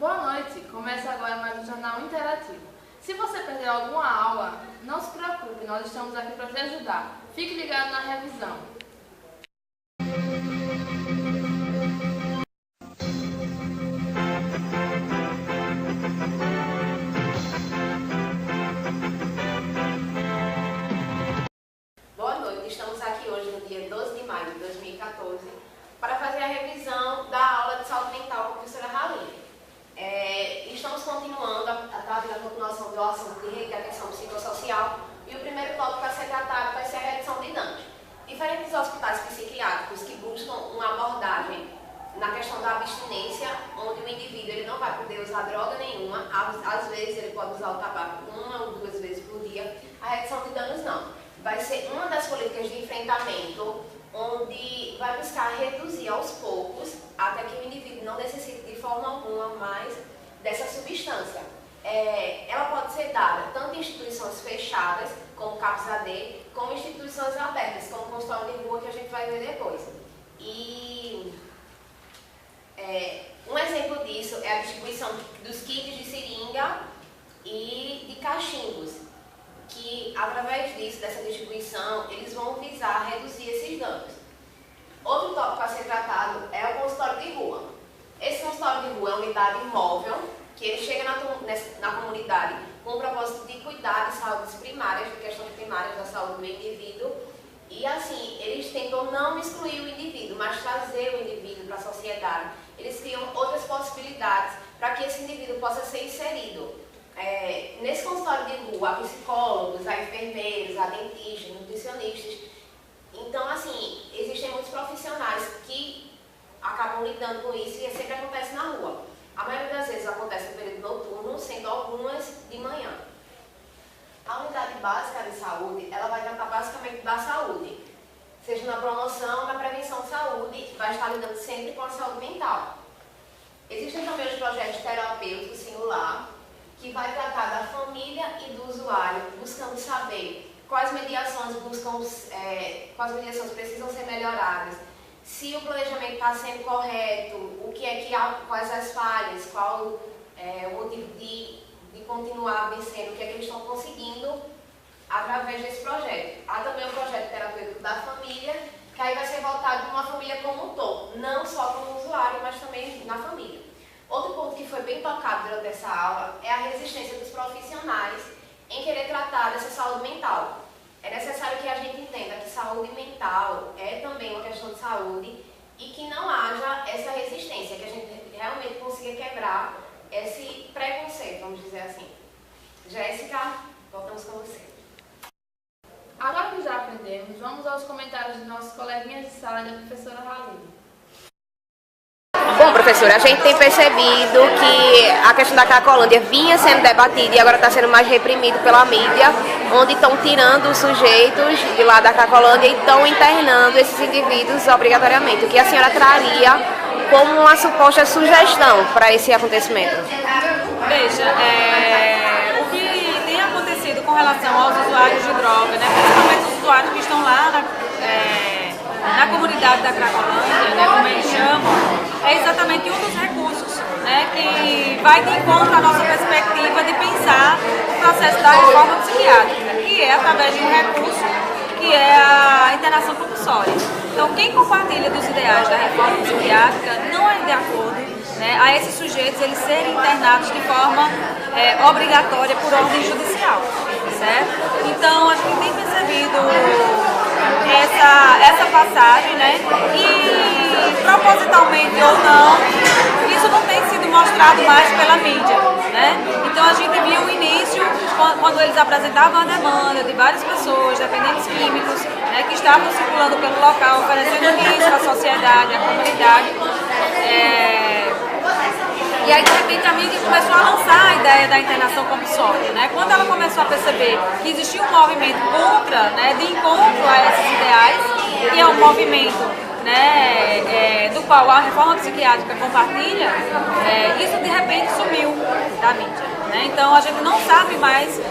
Boa noite! Começa agora mais um jornal interativo. Se você perdeu alguma aula, não se preocupe, nós estamos aqui para te ajudar. Fique ligado na revisão. Boa noite, estamos aqui hoje no dia 12 de maio de 2014 para fazer a revisão da aula de saúde mental com a professora Raline. Estamos continuando a continuação do assunto de rede de atenção psicossocial e o primeiro tópico a ser tratado vai ser a redução de danos. Diferentes hospitais psiquiátricos que buscam uma abordagem na questão da abstinência, onde o indivíduo ele não vai poder usar droga nenhuma, às vezes ele pode usar o tabaco 1 ou 2 vezes por dia, a redução de danos não. Vai ser uma das políticas de enfrentamento onde vai buscar reduzir aos poucos até que o indivíduo não necessite de forma alguma mais dessa substância. Ela pode ser dada tanto em instituições fechadas, como CAPS AD, como em instituições abertas, como o consultório de rua, que a gente vai ver depois. Um exemplo disso é a distribuição dos kits de seringa e de cachimbos, que através disso, dessa distribuição, eles vão visar reduzir esses danos. Outro tópico a ser tratado é o consultório de rua. Esse consultório de rua é uma unidade móvel, que ele chega na comunidade com o propósito de cuidar de saúdes primárias, de questões primárias da saúde do indivíduo, e assim, eles tentam não excluir o indivíduo, mas trazer o indivíduo para a sociedade. Eles criam outras possibilidades para que esse indivíduo possa ser inserido. Nesse consultório de rua, há psicólogos, há enfermeiros, há dentistas, nutricionistas. Então, assim, existem muitos profissionais que acabam lidando com isso e sempre acontece na rua. A maioria das vezes acontece no período noturno, sendo algumas de manhã. A unidade básica de saúde, ela vai tratar basicamente da saúde, seja na promoção, na prevenção de saúde, vai estar lidando sempre com a saúde mental. Existem também os projetos terapêuticos singular, que vai tratar da família e do usuário, buscando saber quais mediações precisam ser melhoradas, se o planejamento está sendo correto, quais as falhas, qual o motivo de continuar vencendo, o que é que eles estão conseguindo através desse projeto. Há também o projeto terapêutico da família, que aí vai ser voltado para uma família como um todo, não só como usuário, mas também na família. Outro ponto que foi bem tocado durante essa aula é a resistência dos profissionais em querer tratar dessa saúde mental. É necessário que a gente entenda que saúde mental é também uma questão de saúde e que não haja essa resistência, que a gente realmente consiga quebrar esse preconceito, vamos dizer assim. Jéssica, voltamos com você. Agora que já aprendemos, vamos aos comentários dos nossos coleguinhas de sala e da professora Raline. Bom, professora, a gente tem percebido que a questão da Cracolândia vinha sendo debatida e agora está sendo mais reprimido pela mídia, onde estão tirando os sujeitos de lá da Cracolândia e estão internando esses indivíduos obrigatoriamente. O que a senhora traria como uma suposta sugestão para esse acontecimento? Veja, o que tem acontecido com relação aos usuários de droga, né, principalmente os usuários que estão lá na comunidade da Cracolândia, né, como eles chamam, é exatamente um dos recursos, né, que vai de encontro à nossa perspectiva de pensar o processo da reforma psiquiátrica, que é através de um recurso que é a internação compulsória. Então, quem compartilha dos ideais da reforma psiquiátrica não é de acordo, né, a esses sujeitos eles serem internados de forma obrigatória por ordem judicial, certo? Então, a gente tem percebido essa passagem, né? E propositalmente ou não, isso não tem sido mostrado mais pela mídia, né? Então a gente viu o início, quando eles apresentavam a demanda de várias pessoas, dependentes químicos, né, que estavam circulando pelo local, oferecendo risco à sociedade, à comunidade. E aí, de repente, a mídia começou a lançar a ideia da internação compulsória, né? Quando ela começou a perceber que existia um movimento contra, né, de encontro a esses ideais, que é um movimento, né, do qual a reforma psiquiátrica compartilha, isso de repente sumiu da mídia, né? Então, a gente não sabe mais,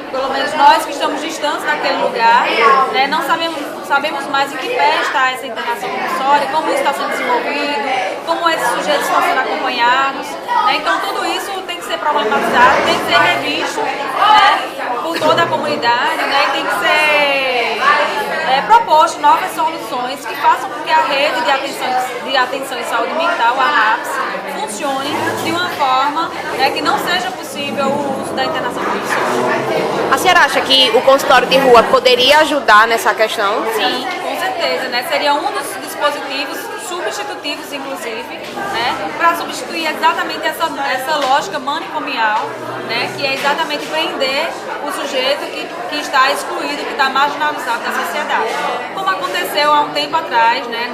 pelo menos nós que estamos distantes daquele lugar, né, não sabemos mais em que pé está essa internação compulsória, como isso está sendo desenvolvido, como esses sujeitos estão sendo acompanhados, né? Então tudo problematizado, tem que ser revisto, né, por toda a comunidade, né, e tem que ser proposto novas soluções que façam com que a rede de atenção em saúde mental, a RAPS, funcione de uma forma, né, que não seja possível o uso da internação profissional. A senhora acha que o consultório de rua poderia ajudar nessa questão? Sim, com certeza, né? Seria um dos dispositivos substitutivos, inclusive, né, para substituir exatamente essa lógica manicomial, né, que é exatamente prender o sujeito que está excluído, que está marginalizado da sociedade. Como aconteceu há um tempo atrás, né,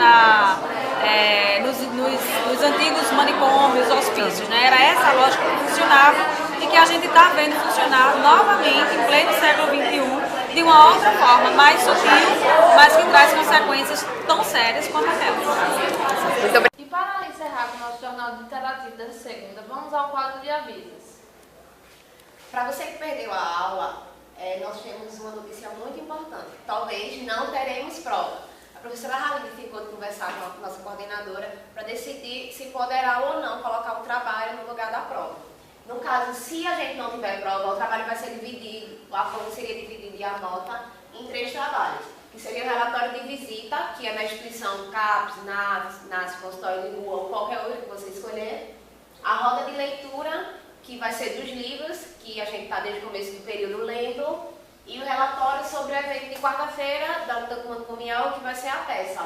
nos antigos manicômios, hospícios, né, era essa lógica que funcionava e que a gente está vendo funcionar novamente em pleno século XXI de uma outra forma, mais sutil, mas que traz consequências tão sérias quanto aquelas. E para encerrar o nosso jornal interativo dessa segunda, vamos ao quadro de avisos. Para você que perdeu a aula, nós temos uma notícia muito importante. Talvez não teremos prova. A professora Raline ficou de conversar com a nossa coordenadora para decidir se poderá ou não colocar o trabalho no lugar da prova. No caso, se a gente não tiver prova, o trabalho vai ser dividido, a prova seria dividida e a nota em 3 trabalhos, que seria o relatório de visita, que é na instituição CAPS, NAS, consultório de rua ou qualquer outro que você escolher, a roda de leitura, que vai ser dos livros, que a gente está desde o começo do período lendo, e o relatório sobre o evento de quarta-feira da luta manicomial, que vai ser a peça.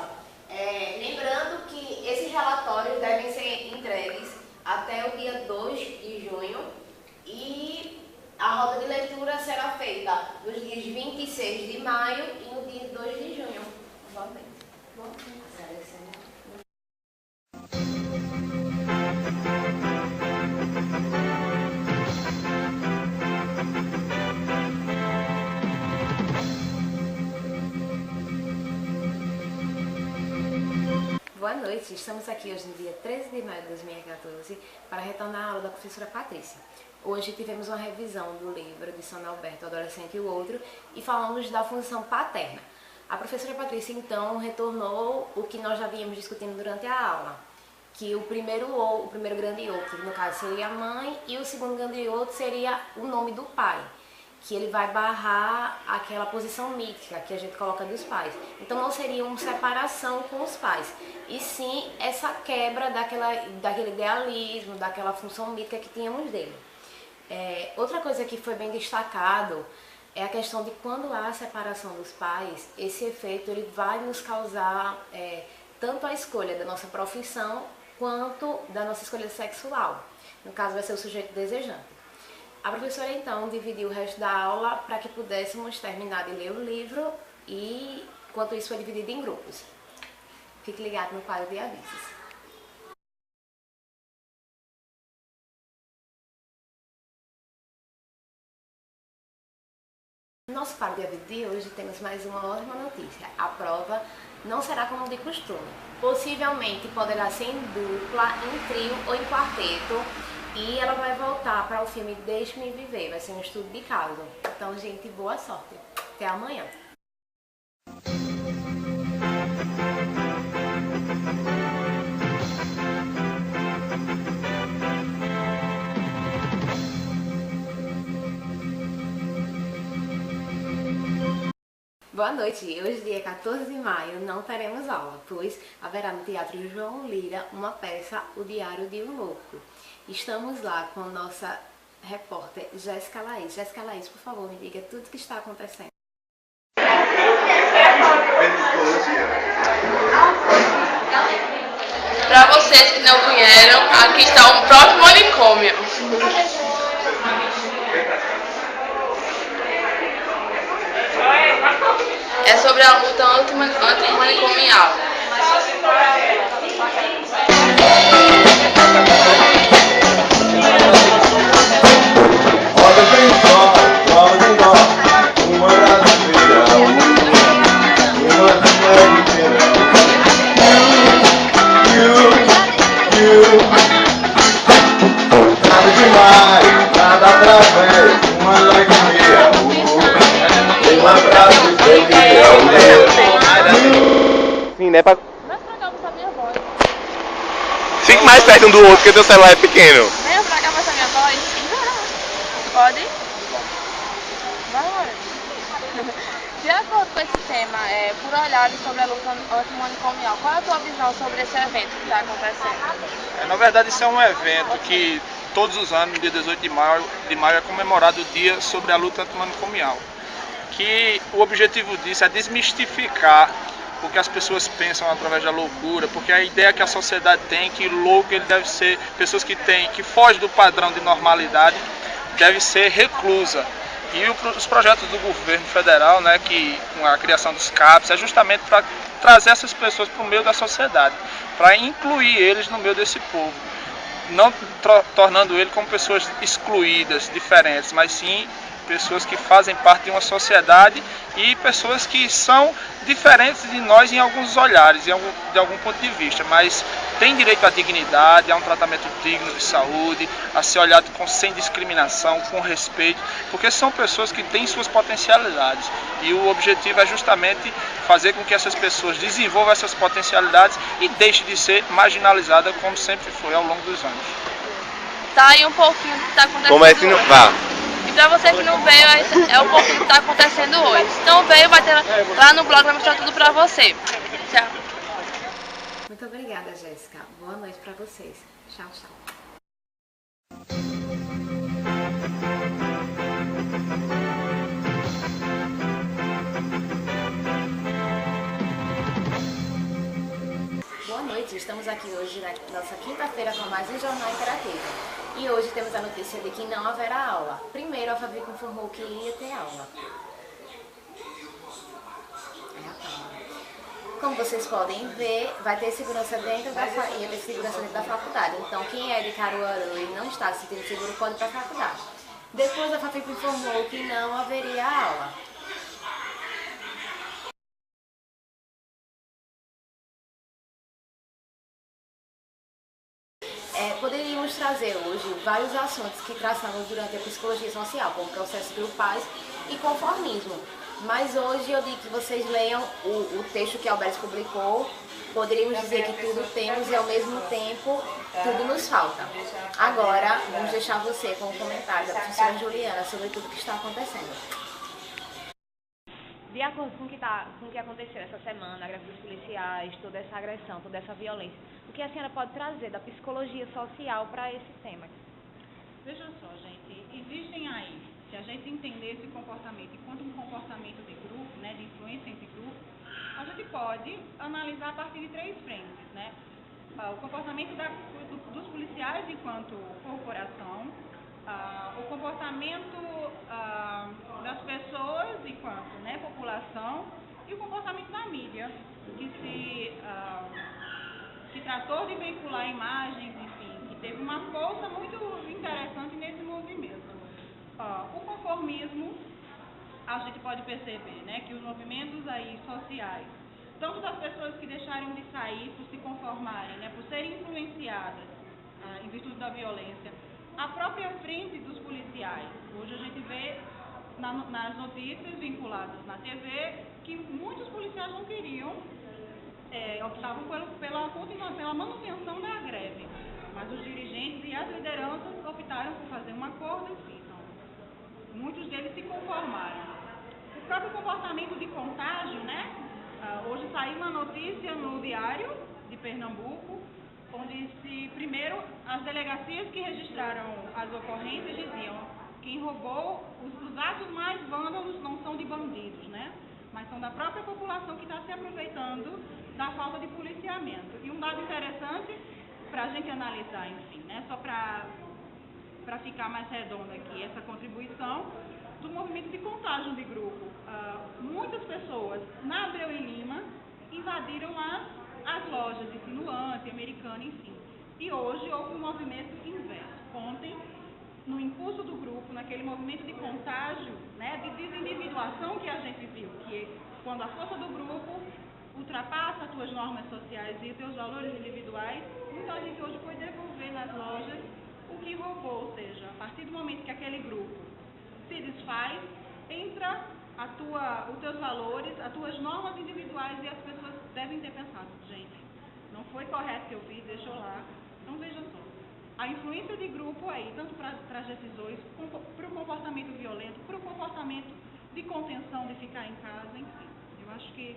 Lembrando que esses relatórios devem ser entregues até o dia 2 de junho e a roda de leitura será feita nos dias 26 de maio e no dia 2 de junho. Boa noite, estamos aqui hoje no dia 13 de maio de 2014 para retornar a aula da professora Patrícia. Hoje tivemos uma revisão do livro de São Alberto, O Adolescente e o Outro, e falamos da função paterna. A professora Patrícia, então, retornou o que nós já vínhamos discutindo durante a aula, que o primeiro grande outro, no caso, seria a mãe, e o segundo grande outro seria o nome do pai, que ele vai barrar aquela posição mítica que a gente coloca dos pais. Então não seria uma separação com os pais, e sim essa quebra daquele idealismo, daquela função mítica que tínhamos dele. Outra coisa que foi bem destacado é a questão de quando há a separação dos pais, esse efeito ele vai nos causar tanto a escolha da nossa profissão quanto da nossa escolha sexual. No caso vai ser o sujeito desejante. A professora, então, dividiu o resto da aula para que pudéssemos terminar de ler o livro e, enquanto isso, foi dividido em grupos. Fique ligado no quadro de avisos. No nosso quadro de avisos de hoje, temos mais uma ótima notícia. A prova não será como de costume. Possivelmente poderá ser em dupla, em trio ou em quarteto. E ela vai voltar para o filme Deixe-me Viver, vai ser um estudo de caso. Então, gente, boa sorte. Até amanhã. Boa noite. Hoje, dia 14 de maio, não teremos aula, pois haverá no Teatro João Lira uma peça, O Diário de um Louco. Estamos lá com nossa repórter Jéssica Laís. Jéssica Laís, por favor, me diga tudo o que está acontecendo. Para vocês que não vieram, aqui está o próprio manicômio. É sobre a luta antimanicomial. Sim, né? Fique mais perto um do outro, porque teu celular é pequeno. Venha pra cá pra essa minha voz. Pode? Vai. De acordo com esse tema, por olhares sobre a luta antimanicomial, qual é a tua visão sobre esse evento que está acontecendo? Na verdade, isso é um evento que todos os anos, no dia 18 de maio é comemorado o dia sobre a luta antimanicomial. Que o objetivo disso é desmistificar o que as pessoas pensam através da loucura, porque a ideia que a sociedade tem que o louco ele deve ser pessoas que fogem do padrão de normalidade, deve ser reclusa. E os projetos do governo federal, né, que com a criação dos CAPs, é justamente para trazer essas pessoas para o meio da sociedade, para incluir eles no meio desse povo, não tornando eles como pessoas excluídas, diferentes, mas sim pessoas que fazem parte de uma sociedade e pessoas que são diferentes de nós em alguns olhares, de algum ponto de vista, mas têm direito à dignidade, a um tratamento digno de saúde, a ser olhado sem discriminação, com respeito, porque são pessoas que têm suas potencialidades e o objetivo é justamente fazer com que essas pessoas desenvolvam essas potencialidades e deixem de ser marginalizadas como sempre foi ao longo dos anos. Tá aí um pouquinho do que está acontecendo Como é que não hoje. vá? E pra você que não veio, é um pouquinho do que está acontecendo hoje. Então veio, vai ter lá no blog, vai mostrar tudo pra você. Tchau. Muito obrigada, Jéssica. Boa noite para vocês. Tchau, tchau. Boa noite, estamos aqui hoje na nossa quinta-feira com mais um Jornal Interativo. E hoje temos a notícia de que não haverá aula. Primeiro, a Fabico informou que ia ter aula. Como vocês podem ver, vai ter segurança dentro da faculdade. Então, quem é de Caruaru e não está se sentindo seguro pode ir para a faculdade. Depois, a Fabico informou que não haveria aula. Poderíamos trazer hoje vários assuntos que traçamos durante a psicologia social, como processos grupais e conformismo. Mas hoje eu digo que vocês leiam o texto que a Alberto publicou. Poderíamos dizer que tudo temos e ao mesmo tempo tudo nos falta. Agora, vamos deixar você com o comentário da professora Juliana sobre tudo que está acontecendo. De acordo com o que aconteceu essa semana, a greve dos policiais, toda essa agressão, toda essa violência, o que a senhora pode trazer da psicologia social para esse tema? Veja só, gente, existem aí, se a gente entender esse comportamento enquanto um comportamento de grupo, né, de influência entre grupos, a gente pode analisar a partir de três frentes, né? O comportamento dos policiais enquanto corporação, o comportamento das pessoas enquanto, né, população e o comportamento da mídia, que tratou de veicular imagens, enfim, que teve uma força muito interessante nesse movimento. O conformismo, a gente pode perceber, né, que os movimentos aí sociais, tanto das pessoas que deixaram de sair por se conformarem, né, por serem influenciadas em virtude da violência, a própria frente dos policiais. Hoje a gente vê nas notícias vinculadas na TV que muitos policiais não queriam, optavam pela manutenção da greve, mas os dirigentes e as lideranças optaram por fazer um acordo, enfim, então, muitos deles se conformaram. O próprio comportamento de contágio, né? Hoje saiu uma notícia no Diário de Pernambuco, onde primeiro as delegacias que registraram as ocorrências diziam quem roubou, os atos mais vândalos não são de bandidos, né? Mas são da própria população que está se aproveitando da falta de policiamento. E um dado interessante para a gente analisar, enfim, né? Só para ficar mais redonda aqui essa contribuição do movimento de contágio de grupo. Muitas pessoas na Abreu e Lima invadiram as lojas de Sinuante, Americana, enfim. E hoje houve um movimento inverso. Ontem, no impulso do grupo, naquele movimento de contágio, né, de desindividuação que a gente viu, que quando a força do grupo ultrapassa as tuas normas sociais e os teus valores individuais, muita gente hoje foi devolver nas lojas o que roubou, ou seja, a partir do momento que aquele grupo se desfaz, entra os teus valores, as tuas normas individuais e as pessoas devem ter pensado, gente, não foi correto que eu fiz, deixou lá. Então veja só, a influência de grupo aí, tanto para decisões para o comportamento violento, para o comportamento de contenção, de ficar em casa, enfim. Eu acho que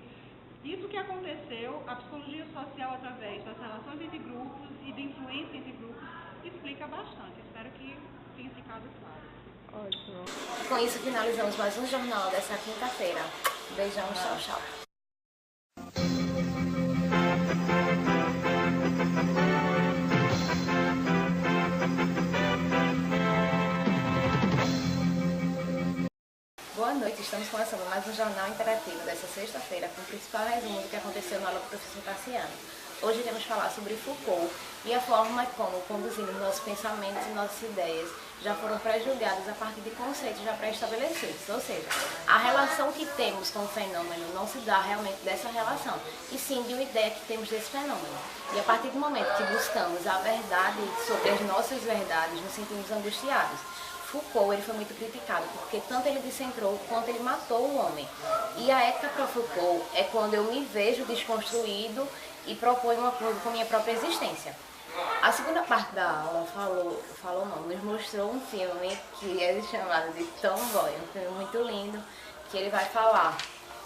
isso que aconteceu, a psicologia social através das relações entre grupos e de influência entre grupos, explica bastante. Espero que tenha ficado claro. Ótimo. Com isso finalizamos mais um jornal dessa quinta-feira. Beijão, tchau, tchau. Boa noite, estamos começando mais um jornal interativo dessa sexta-feira com o principal resumo do que aconteceu na aula do professor Cassiano. Hoje iremos falar sobre Foucault e a forma como conduzimos nossos pensamentos e nossas ideias já foram pré-julgados a partir de conceitos já pré-estabelecidos, ou seja, a relação que temos com o fenômeno não se dá realmente dessa relação, e sim de uma ideia que temos desse fenômeno. E a partir do momento que buscamos a verdade sobre as nossas verdades, nos sentimos angustiados. Foucault ele foi muito criticado porque tanto ele descentrou quanto ele matou o homem. E a ética para Foucault é quando eu me vejo desconstruído e proponho um acordo com minha própria existência. A segunda parte da aula nos mostrou um filme que é chamado de Tomboy, um filme muito lindo, que ele vai falar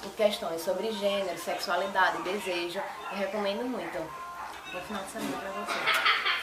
em questões sobre gênero, sexualidade, desejo. Eu recomendo muito. Bom final de semana para você.